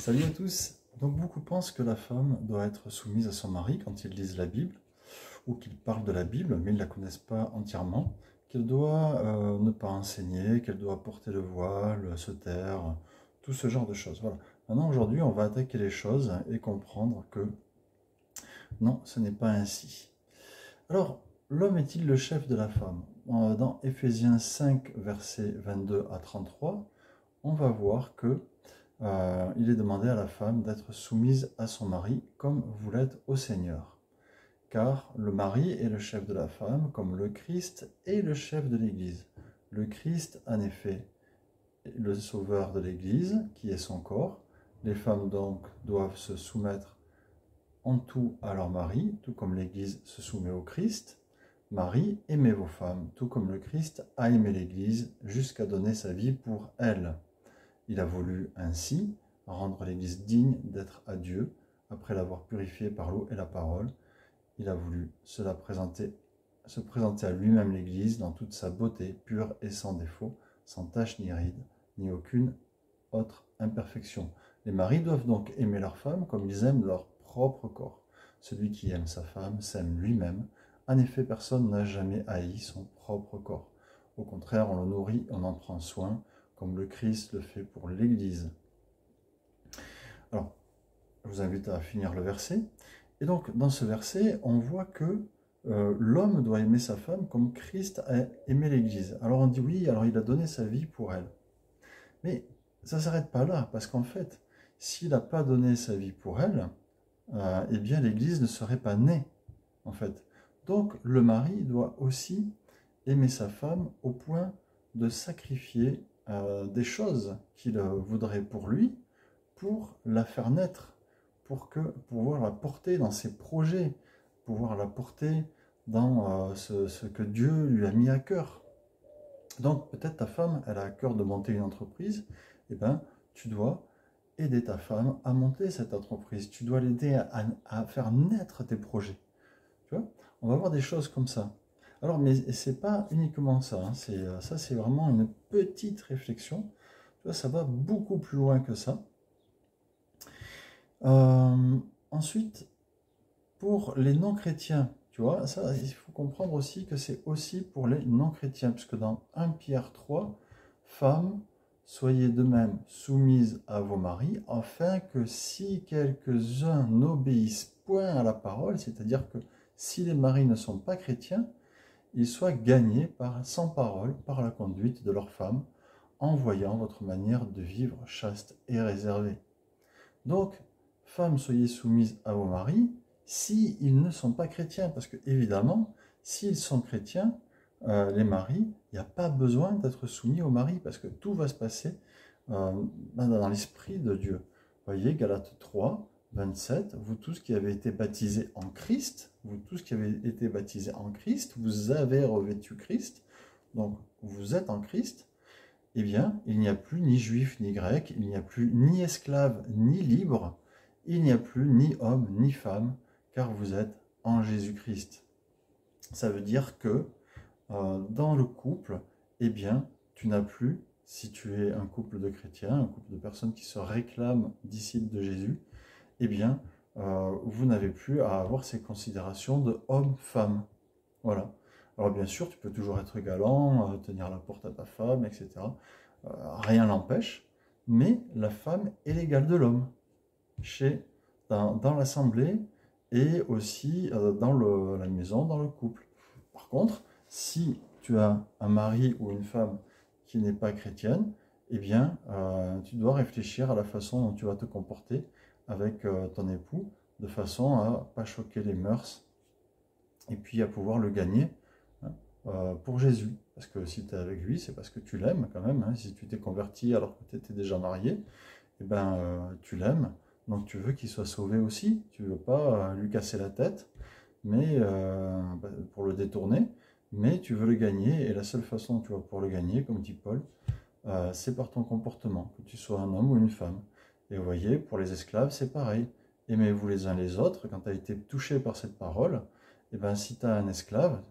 Salut à tous. Donc beaucoup pensent que la femme doit être soumise à son mari quand ils lisent la Bible ou qu'ils parlent de la Bible, mais ils ne la connaissent pas entièrement, qu'elle doit ne pas enseigner, qu'elle doit porter le voile, se taire, tout ce genre de choses. Voilà. Maintenant, aujourd'hui, on va attaquer les choses et comprendre que non, ce n'est pas ainsi. Alors, l'homme est-il le chef de la femme? Dans Éphésiens 5, versets 22 à 33, on va voir que il est demandé à la femme d'être soumise à son mari comme vous l'êtes au Seigneur. Car le mari est le chef de la femme comme le Christ est le chef de l'Église. Le Christ, en effet, est le sauveur de l'Église, qui est son corps. Les femmes donc doivent se soumettre en tout à leur mari, tout comme l'Église se soumet au Christ. Marie, aimez vos femmes, tout comme le Christ a aimé l'Église jusqu'à donner sa vie pour elle. Il a voulu ainsi rendre l'Église digne d'être à Dieu, après l'avoir purifiée par l'eau et la parole. Il a voulu se présenter à lui-même l'Église dans toute sa beauté, pure et sans défaut, sans tache ni ride, ni aucune autre imperfection. Les maris doivent donc aimer leur femme comme ils aiment leur propre corps. Celui qui aime sa femme s'aime lui-même. En effet, personne n'a jamais haï son propre corps. Au contraire, on le nourrit, on en prend soin, comme le Christ le fait pour l'Église. Alors, je vous invite à finir le verset. Et donc, dans ce verset, on voit que l'homme doit aimer sa femme comme Christ a aimé l'Église. Alors on dit oui, alors il a donné sa vie pour elle. Mais ça ne s'arrête pas là, parce qu'en fait, s'il n'a pas donné sa vie pour elle, eh bien l'Église ne serait pas née, en fait. Donc le mari doit aussi aimer sa femme au point de sacrifier des choses qu'il voudrait pour lui, pour la faire naître, pour pouvoir la porter dans ses projets, pouvoir la porter dans ce que Dieu lui a mis à cœur. Donc peut-être ta femme, elle a à cœur de monter une entreprise, et bien tu dois aider ta femme à monter cette entreprise, tu dois l'aider à faire naître tes projets. Tu vois, on va voir des choses comme ça. Alors, mais c'est pas uniquement ça, hein. Ça c'est vraiment une petite réflexion. Tu vois, ça va beaucoup plus loin que ça. Ensuite, pour les non-chrétiens, tu vois, ça, il faut comprendre aussi que c'est aussi pour les non-chrétiens, puisque dans 1 Pierre 3, femmes, soyez de même soumises à vos maris, afin que si quelques-uns n'obéissent point à la parole, c'est-à-dire que si les maris ne sont pas chrétiens, ils soient gagnés sans parole par la conduite de leurs femmes, en voyant votre manière de vivre chaste et réservée. Donc, femmes, soyez soumises à vos maris, s'ils ne sont pas chrétiens, parce que évidemment, s'ils sont chrétiens, les maris, il n'y a pas besoin d'être soumis aux maris, parce que tout va se passer dans l'esprit de Dieu. Voyez, Galates 3, 27, vous tous qui avez été baptisés en Christ, vous avez revêtu Christ, donc vous êtes en Christ, eh bien, il n'y a plus ni juif ni grec, il n'y a plus ni esclave ni libre, il n'y a plus ni homme ni femme, car vous êtes en Jésus-Christ. Ça veut dire que dans le couple, eh bien, tu n'as plus, si tu es un couple de chrétiens, un couple de personnes qui se réclament disciples de Jésus, eh bien, vous n'avez plus à avoir ces considérations de homme-femme. Voilà. Alors bien sûr, tu peux toujours être galant, tenir la porte à ta femme, etc. Rien n'empêche, mais la femme est l'égale de l'homme dans l'assemblée et aussi dans la maison, dans le couple. Par contre, si tu as un mari ou une femme qui n'est pas chrétienne, eh bien, tu dois réfléchir à la façon dont tu vas te comporter avec ton époux, de façon à ne pas choquer les mœurs et puis à pouvoir le gagner pour Jésus. Parce que si tu es avec lui, c'est parce que tu l'aimes quand même. Hein. Si tu t'es converti alors que tu étais déjà marié, eh ben, tu l'aimes. Donc tu veux qu'il soit sauvé aussi. Tu ne veux pas lui casser la tête mais pour le détourner, mais tu veux le gagner. Et la seule façon dont tu vas pouvoir le gagner, comme dit Paul, c'est par ton comportement, que tu sois un homme ou une femme. Et vous voyez, pour les esclaves, c'est pareil. Aimez-vous les uns les autres. Quand tu as été touché par cette parole, et ben, si tu as un esclave,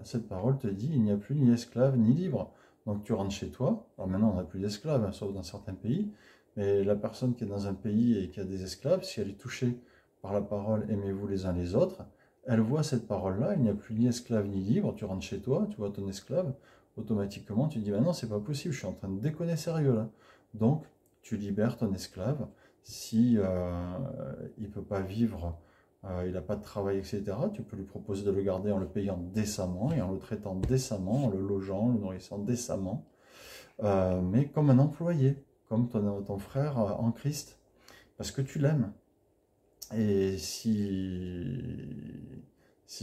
cette parole te dit il n'y a plus ni esclave ni libre. Donc tu rentres chez toi. Alors maintenant, on n'a plus d'esclaves, hein, sauf dans certains pays. Mais la personne qui est dans un pays et qui a des esclaves, si elle est touchée par la parole aimez-vous les uns les autres, elle voit cette parole-là, il n'y a plus ni esclave ni libre, tu rentres chez toi, tu vois ton esclave, automatiquement tu dis, bah non, c'est pas possible, je suis en train de déconner sérieux là. Donc, tu libères ton esclave. Si il peut pas vivre, il n'a pas de travail, etc., tu peux lui proposer de le garder en le payant décemment et en le traitant décemment, en le logeant, le nourrissant décemment, mais comme un employé, comme ton frère en Christ, parce que tu l'aimes. Et si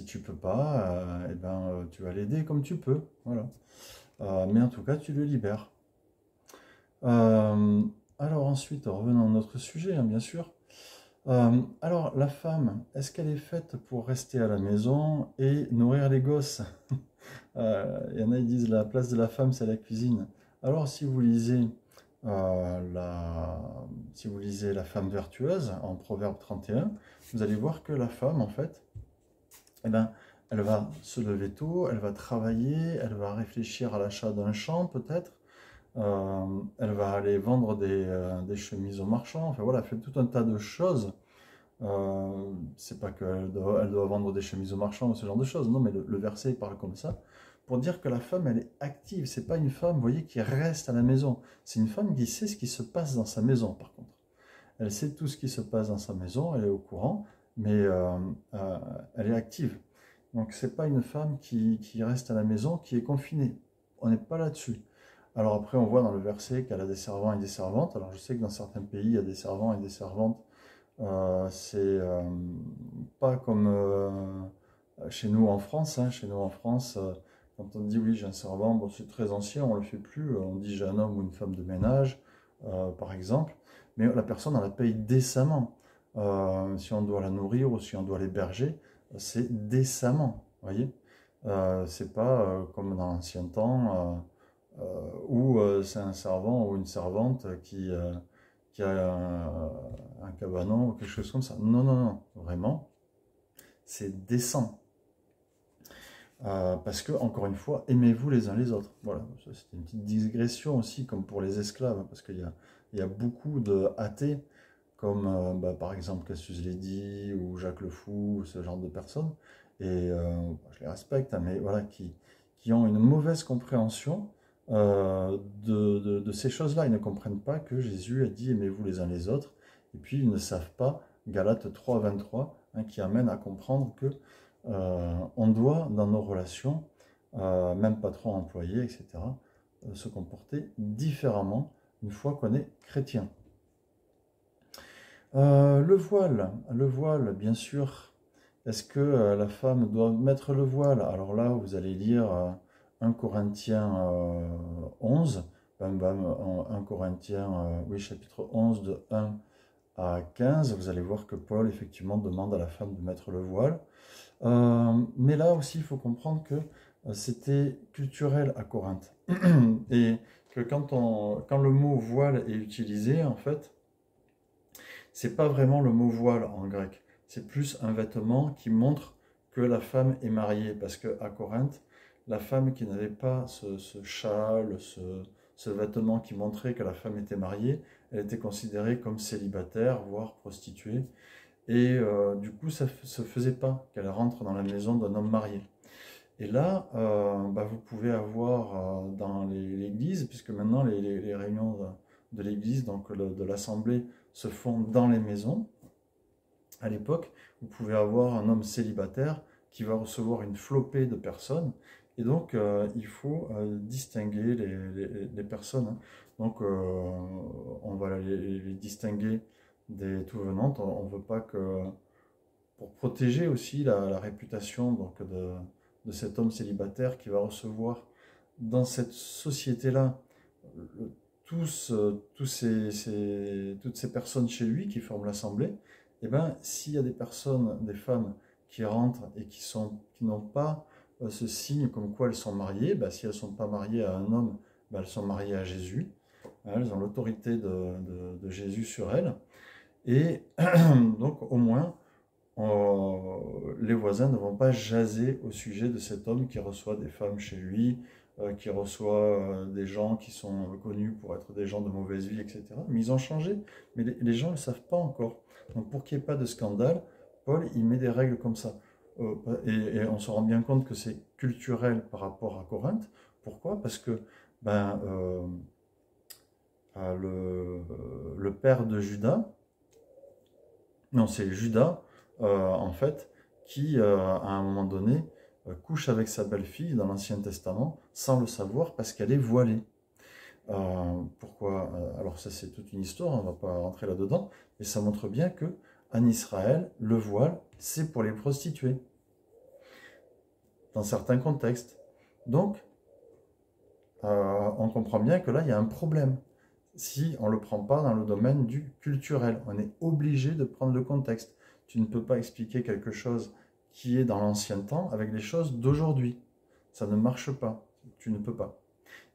tu peux pas, eh ben, tu vas l'aider comme tu peux. Voilà. Mais en tout cas, tu le libères. Euh, alors ensuite, revenons à notre sujet, hein, bien sûr. Alors, la femme, est-ce qu'elle est faite pour rester à la maison et nourrir les gosses? Il y en a qui disent la place de la femme, c'est la cuisine. Alors, si vous lisez La femme vertueuse en Proverbe 31, vous allez voir que la femme, en fait, eh ben, elle va se lever tôt, elle va travailler, elle va réfléchir à l'achat d'un champ peut-être, elle va aller vendre des chemises aux marchands, enfin voilà, elle fait tout un tas de choses. C'est pas elle doit vendre des chemises aux marchands ou ce genre de choses, non, mais le verset parle comme ça, pour dire que la femme, elle est active, c'est pas une femme, vous voyez, qui reste à la maison, c'est une femme qui sait ce qui se passe dans sa maison, par contre. Elle sait tout ce qui se passe dans sa maison, elle est au courant, mais euh, elle est active. Donc c'est pas une femme qui reste à la maison, qui est confinée. On n'est pas là-dessus. Alors après, on voit dans le verset qu'elle a des servants et des servantes. Alors je sais que dans certains pays, il y a des servants et des servantes. C'est pas comme chez nous en France, hein. Chez nous en France, quand on dit oui, j'ai un servant, bon, c'est très ancien, on le fait plus. On dit j'ai un homme ou une femme de ménage, par exemple. Mais la personne, on la paye décemment. Si on doit la nourrir ou si on doit l'héberger, c'est décemment, voyez. C'est pas comme dans l'ancien temps où c'est un servant ou une servante qui a un cabanon ou quelque chose comme ça. Non, non, non, vraiment, c'est décent. Parce que, encore une fois, aimez-vous les uns les autres. Voilà, c'est une petite digression aussi, comme pour les esclaves, parce qu'il y a beaucoup de athées, comme bah, par exemple Cassius Ledy ou Jacques Le Fou, ce genre de personnes, et je les respecte, hein, mais voilà, qui ont une mauvaise compréhension de ces choses-là. Ils ne comprennent pas que Jésus a dit aimez-vous les uns les autres, et puis ils ne savent pas Galates 3, 23, hein, qui amène à comprendre que on doit, dans nos relations, même patron-employé, etc., se comporter différemment une fois qu'on est chrétien. Le voile, bien sûr. Est-ce que la femme doit mettre le voile? Alors là, vous allez lire 1 Corinthiens 11, bam, bam, 1 Corinthiens, oui, chapitre 11, de 1 à 15. Vous allez voir que Paul, effectivement, demande à la femme de mettre le voile. Mais là aussi, il faut comprendre que c'était culturel à Corinthe. Et que quand le mot voile est utilisé, en fait, c'est pas vraiment le mot voile en grec. C'est plus un vêtement qui montre que la femme est mariée. Parce qu'à Corinthe, la femme qui n'avait pas ce châle, ce vêtement qui montrait que la femme était mariée, elle était considérée comme célibataire, voire prostituée. Et du coup, ça ne se faisait pas qu'elle rentre dans la maison d'un homme marié. Et là, bah, vous pouvez avoir dans l'église, puisque maintenant les réunions de l'église, donc de l'assemblée, se font dans les maisons. À l'époque, vous pouvez avoir un homme célibataire qui va recevoir une flopée de personnes. Et donc, il faut distinguer les personnes, hein. Donc, on va les distinguer des tout venantes. On ne veut pas que, pour protéger aussi la réputation donc, de cet homme célibataire qui va recevoir dans cette société-là toutes ces personnes chez lui qui forment l'assemblée, et ben s'il y a des personnes, des femmes qui rentrent et qui n'ont pas ce signe comme quoi elles sont mariées, ben, si elles ne sont pas mariées à un homme, ben, elles sont mariées à Jésus. Elles ont l'autorité de Jésus sur elles. Et donc au moins, les voisins ne vont pas jaser au sujet de cet homme qui reçoit des femmes chez lui, qui reçoit des gens qui sont connus pour être des gens de mauvaise vie, etc. Mais ils ont changé, mais les gens ne le savent pas encore. Donc pour qu'il n'y ait pas de scandale, Paul, il met des règles comme ça. Et on se rend bien compte que c'est culturel par rapport à Corinthe. Pourquoi? Parce que ben, le père de Judas, non, c'est Judas, en fait, qui, à un moment donné, couche avec sa belle-fille dans l'Ancien Testament sans le savoir parce qu'elle est voilée. Pourquoi? Alors ça, c'est toute une histoire, on ne va pas rentrer là-dedans, mais ça montre bien que en Israël, le voile, c'est pour les prostituées, dans certains contextes. Donc, on comprend bien que là, il y a un problème. Si on ne le prend pas dans le domaine du culturel, on est obligé de prendre le contexte. Tu ne peux pas expliquer quelque chose qui est dans l'ancien temps avec les choses d'aujourd'hui. Ça ne marche pas. Tu ne peux pas.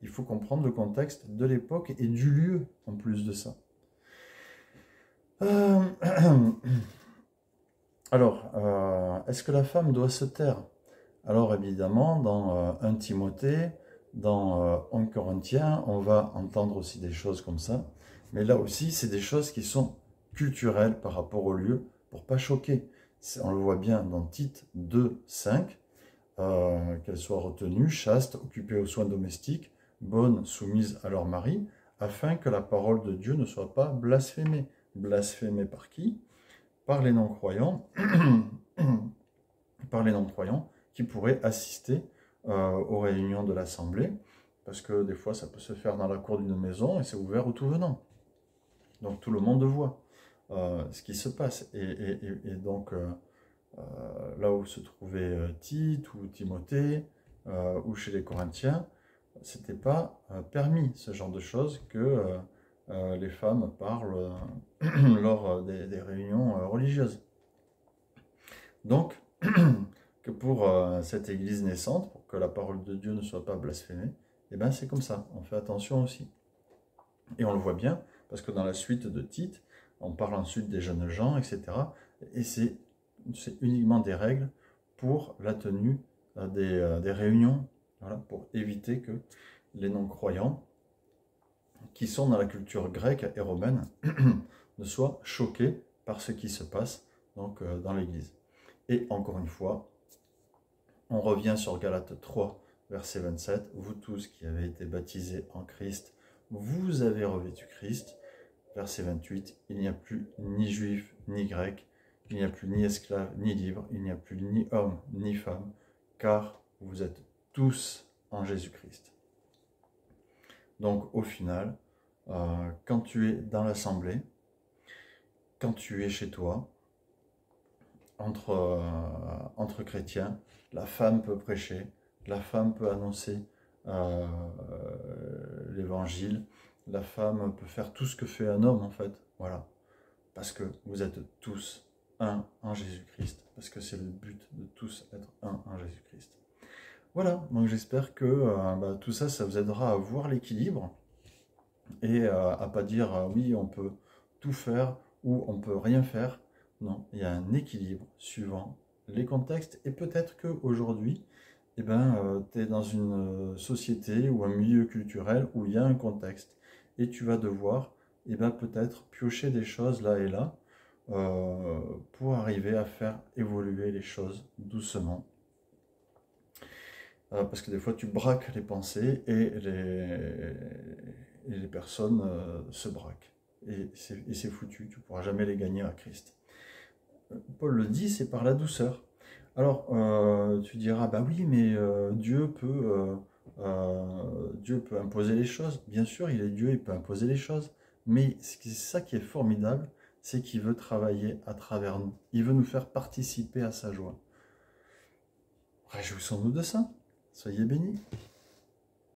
Il faut comprendre le contexte de l'époque et du lieu en plus de ça. Alors, est-ce que la femme doit se taire? Alors évidemment, dans 1 Timothée, dans 1 Corinthiens, on va entendre aussi des choses comme ça. Mais là aussi, c'est des choses qui sont culturelles par rapport au lieu, pour pas choquer. On le voit bien dans Tite 2, 5, qu'elles soient retenues, chastes, occupées aux soins domestiques, bonnes, soumises à leur mari, afin que la parole de Dieu ne soit pas blasphémée. Blasphémée par qui? Par les non-croyants, par les non-croyants qui pourraient assister aux réunions de l'Assemblée, parce que des fois ça peut se faire dans la cour d'une maison et c'est ouvert au tout venant. Donc tout le monde voit ce qui se passe. Et donc là où se trouvait Tite ou Timothée ou chez les Corinthiens, c'était pas permis ce genre de choses que les femmes parlent lors des réunions religieuses. Donc, que pour cette église naissante, pour que la parole de Dieu ne soit pas blasphémée, eh bien c'est comme ça, on fait attention aussi. Et on le voit bien, parce que dans la suite de Tite, on parle ensuite des jeunes gens, etc. Et c'est uniquement des règles pour la tenue des réunions, voilà, pour éviter que les non-croyants, qui sont dans la culture grecque et romaine, ne soient choqués par ce qui se passe donc, dans l'Église. Et encore une fois, on revient sur Galates 3, verset 27. Vous tous qui avez été baptisés en Christ, vous avez revêtu Christ. Verset 28, il n'y a plus ni juif ni grec, il n'y a plus ni esclave ni libre, il n'y a plus ni homme ni femme, car vous êtes tous en Jésus-Christ. Donc au final, quand tu es dans l'assemblée, quand tu es chez toi, entre chrétiens, la femme peut prêcher, la femme peut annoncer l'évangile, la femme peut faire tout ce que fait un homme en fait, voilà, parce que vous êtes tous un en Jésus-Christ, parce que c'est le but de tous être un en Jésus-Christ. Voilà, donc j'espère que tout ça, ça vous aidera à voir l'équilibre et à pas dire oui, on peut tout faire ou on peut rien faire. Non, il y a un équilibre suivant les contextes et peut-être qu'aujourd'hui, tu es dans une société ou un milieu culturel où il y a un contexte et tu vas devoir peut-être piocher des choses là et là pour arriver à faire évoluer les choses doucement. Parce que des fois tu braques les pensées et les personnes se braquent. Et c'est foutu, tu ne pourras jamais les gagner à Christ. Paul le dit, c'est par la douceur. Alors, tu diras, bah oui, mais Dieu peut imposer les choses. Bien sûr, il est Dieu, il peut imposer les choses. Mais c'est ça qui est formidable, c'est qu'il veut travailler à travers nous. Il veut nous faire participer à sa joie. Réjouissons-nous de ça. Soyez bénis.